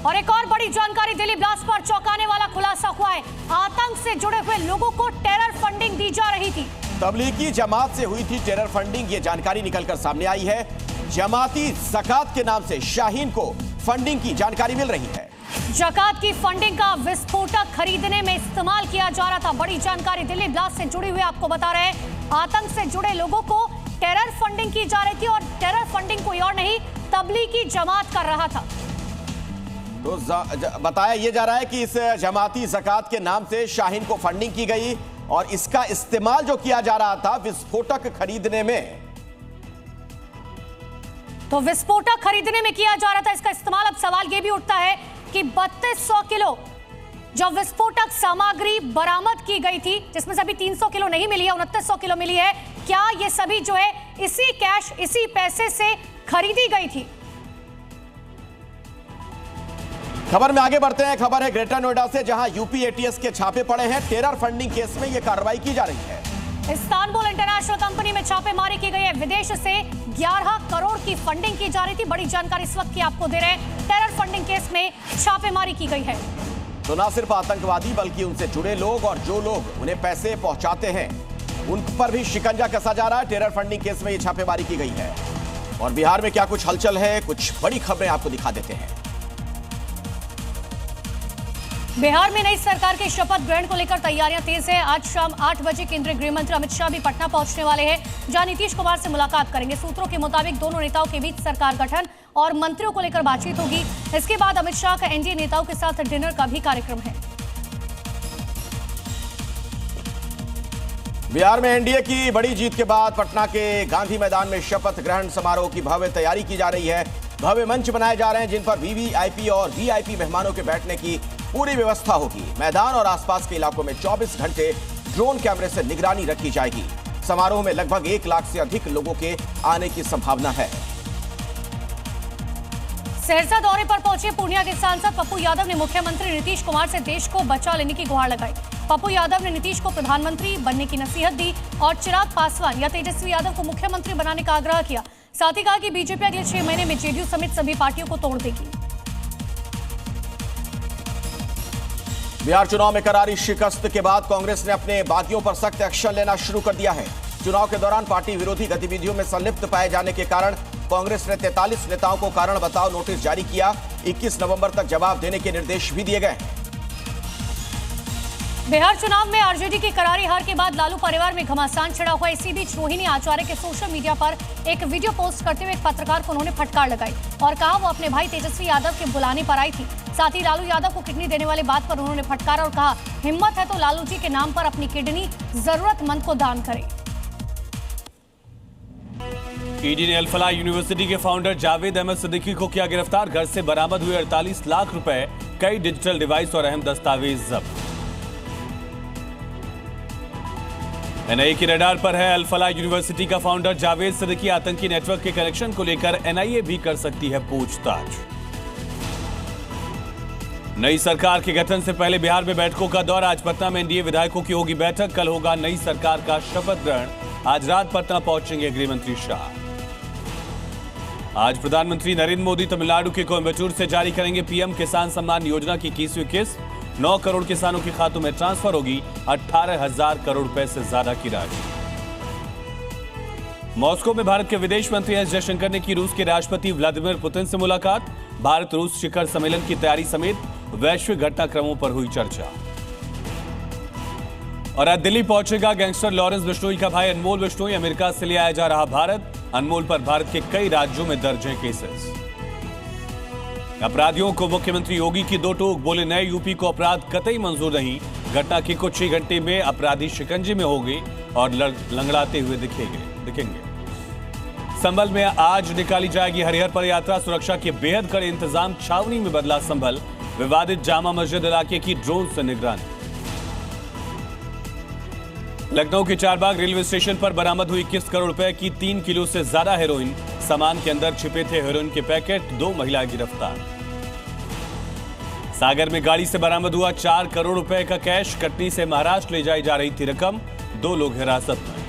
और एक और बड़ी जानकारी, दिल्ली ब्लास्ट पर चौंकाने वाला खुलासा हुआ है। आतंक से जुड़े हुए लोगों को टेरर फंडिंग दी जा रही थी। तबलीगी जमात से हुई थी टेरर फंडिंग, ये जानकारी निकलकर सामने आई है। जमाती ज़कात के नाम से शाहीन को फंडिंग की जानकारी मिल रही है। ज़कात की फंडिंग का विस्फोटक खरीदने में इस्तेमाल किया जा रहा था। बड़ी जानकारी दिल्ली ब्लास्ट से जुड़ी हुई आपको बता रहे हैं। आतंक से जुड़े लोगों को टेरर फंडिंग की जा रही थी और टेरर फंडिंग कोई और नहीं, तबलीगी जमात कर रहा था। तो बताया यह जा रहा है कि इस जमाती ज़कात के नाम से शाहीन को फंडिंग की गई और इसका इस्तेमाल जो किया जा रहा था विस्फोटक खरीदने में। तो विस्फोटक खरीदने में किया जा रहा था इसका इस्तेमाल। अब सवाल यह भी उठता है कि 3200 किलो जो विस्फोटक सामग्री बरामद की गई थी, जिसमें से अभी 300 किलो नहीं मिली है, 2900 किलो मिली है, क्या ये सभी जो है इसी कैश, इसी पैसे से खरीदी गई थी? खबर में आगे बढ़ते हैं। खबर है ग्रेटर नोएडा से, जहां यूपी एटीएस के छापे पड़े हैं। टेरर फंडिंग केस में यह कार्रवाई की जा रही है। इस्तांबुल इंटरनेशनल कंपनी में छापेमारी की गई है। विदेश से 11 करोड़ की फंडिंग की जा रही थी। बड़ी जानकारी इस वक्त की आपको दे रहे हैं। टेरर फंडिंग केस में छापेमारी की गई है। तो ना सिर्फ आतंकवादी बल्कि उनसे जुड़े लोग और जो लोग उन्हें पैसे पहुंचाते हैं उन पर भी शिकंजा कसा जा रहा है। टेरर फंडिंग केस में यह छापेमारी की गई है। और बिहार में क्या कुछ हलचल है, कुछ बड़ी खबरें आपको दिखा देते हैं। बिहार में नई सरकार के शपथ ग्रहण को लेकर तैयारियां तेज है। आज शाम 8 बजे केंद्रीय गृह मंत्री अमित शाह भी पटना पहुंचने वाले हैं, जहां नीतीश कुमार से मुलाकात करेंगे। सूत्रों के मुताबिक दोनों नेताओं के बीच सरकार गठन और मंत्रियों को लेकर बातचीत होगी। इसके बाद अमित शाह का एनडीए नेताओं के साथ डिनर का भी कार्यक्रम है। बिहार में एनडीए की बड़ी जीत के बाद पटना के गांधी मैदान में शपथ ग्रहण समारोह की भव्य तैयारी की जा रही है। भव्य मंच बनाए जा रहे हैं जिन पर वीवीआईपी और वीआईपी मेहमानों के बैठने की पूरी व्यवस्था होगी। मैदान और आसपास के इलाकों में 24 घंटे ड्रोन कैमरे से निगरानी रखी जाएगी। समारोह में लगभग 1 लाख से अधिक लोगों के आने की संभावना है। सहरसा दौरे पर पहुंचे पूर्णिया के सांसद पप्पू यादव ने मुख्यमंत्री नीतीश कुमार से देश को बचा लेने की गुहार लगाई। पप्पू यादव ने नीतीश को प्रधानमंत्री बनने की नसीहत दी और चिराग पासवान या तेजस्वी यादव को मुख्यमंत्री बनाने का आग्रह किया। साथ ही कहा कि बीजेपी अगले 6 महीने में जेडीयू समेत सभी पार्टियों को तोड़ देगी। बिहार चुनाव में करारी शिकस्त के बाद कांग्रेस ने अपने बागियों पर सख्त एक्शन लेना शुरू कर दिया है। चुनाव के दौरान पार्टी विरोधी गतिविधियों में संलिप्त पाए जाने के कारण कांग्रेस ने 43 नेताओं को कारण बताओ नोटिस जारी किया। 21 नवंबर तक जवाब देने के निर्देश भी दिए गए। बिहार चुनाव में आरजेडी की करारी हार के बाद लालू परिवार में घमासान छिड़ा हुआ। इसी बीच रोहिणी आचार्य के सोशल मीडिया पर एक वीडियो पोस्ट करते हुए एक पत्रकार को उन्होंने फटकार लगाई और कहा वो अपने भाई तेजस्वी यादव के बुलाने पर आई थी। साथ ही लालू यादव को किडनी देने वाली बात पर उन्होंने फटकारा और कहा हिम्मत है तो लालू जी के नाम पर अपनी किडनी जरूरतमंद को दान करें। ईडी ने अल-फलाह यूनिवर्सिटी के फाउंडर जावेद अहमद सिद्दीकी को किया गिरफ्तार। घर से बरामद हुए 48 लाख रुपए, कई डिजिटल डिवाइस और अहम दस्तावेज जब्त। एनआईए की रडार पर है अल-फलाह यूनिवर्सिटी का फाउंडर जावेद सिद्दीकी। आतंकी नेटवर्क के कनेक्शन को लेकर एनआईए भी कर सकती है पूछताछ। नई सरकार के गठन से पहले बिहार में बैठकों का दौर। आज पटना में एनडीए विधायकों की होगी बैठक। कल होगा नई सरकार का शपथ ग्रहण। आज रात पटना पहुंचेंगे गृह मंत्री शाह। आज प्रधानमंत्री नरेंद्र मोदी तमिलनाडु के कोयम्बटूर से जारी करेंगे पीएम किसान सम्मान योजना की 21वीं किस्त। 9 करोड़ किसानों के खातों में ट्रांसफर होगी 18,000 करोड़ रुपए से ज्यादा की राशि। मॉस्को में भारत के विदेश मंत्री एस जयशंकर ने की रूस के राष्ट्रपति व्लादिमीर पुतिन से मुलाकात। भारत रूस शिखर सम्मेलन की तैयारी समेत वैश्विक घटनाक्रमों पर हुई चर्चा। और आज दिल्ली पहुंचेगा गैंगस्टर लॉरेंस बिश्नोई का भाई अनमोल बिश्नोई। अमेरिका से ले आया जा रहा भारत। अनमोल पर भारत के कई राज्यों में दर्ज हैं केसेस। अपराधियों को मुख्यमंत्री योगी की दो टोक, बोले नए यूपी को अपराध कतई मंजूर नहीं। घटना के कुछ ही घंटे में अपराधी शिकंजे में होंगे और लंगड़ाते हुए दिखेंगे। संभल में आज निकाली जाएगी हरिहर पद यात्रा। सुरक्षा के बेहद कड़े इंतजाम, छावनी में बदला संभल। विवादित जामा मस्जिद इलाके की ड्रोन से निगरानी। लखनऊ के चारबाग रेलवे स्टेशन पर बरामद हुई 21 करोड़ रुपए की 3 किलो से ज्यादा हेरोइन। सामान के अंदर छिपे थे हेरोइन के पैकेट। 2 महिला गिरफ्तार। सागर में गाड़ी से बरामद हुआ 4 करोड़ रुपए का कैश। कटनी से महाराष्ट्र ले जाई जा रही थी रकम। 2 लोग हिरासत में।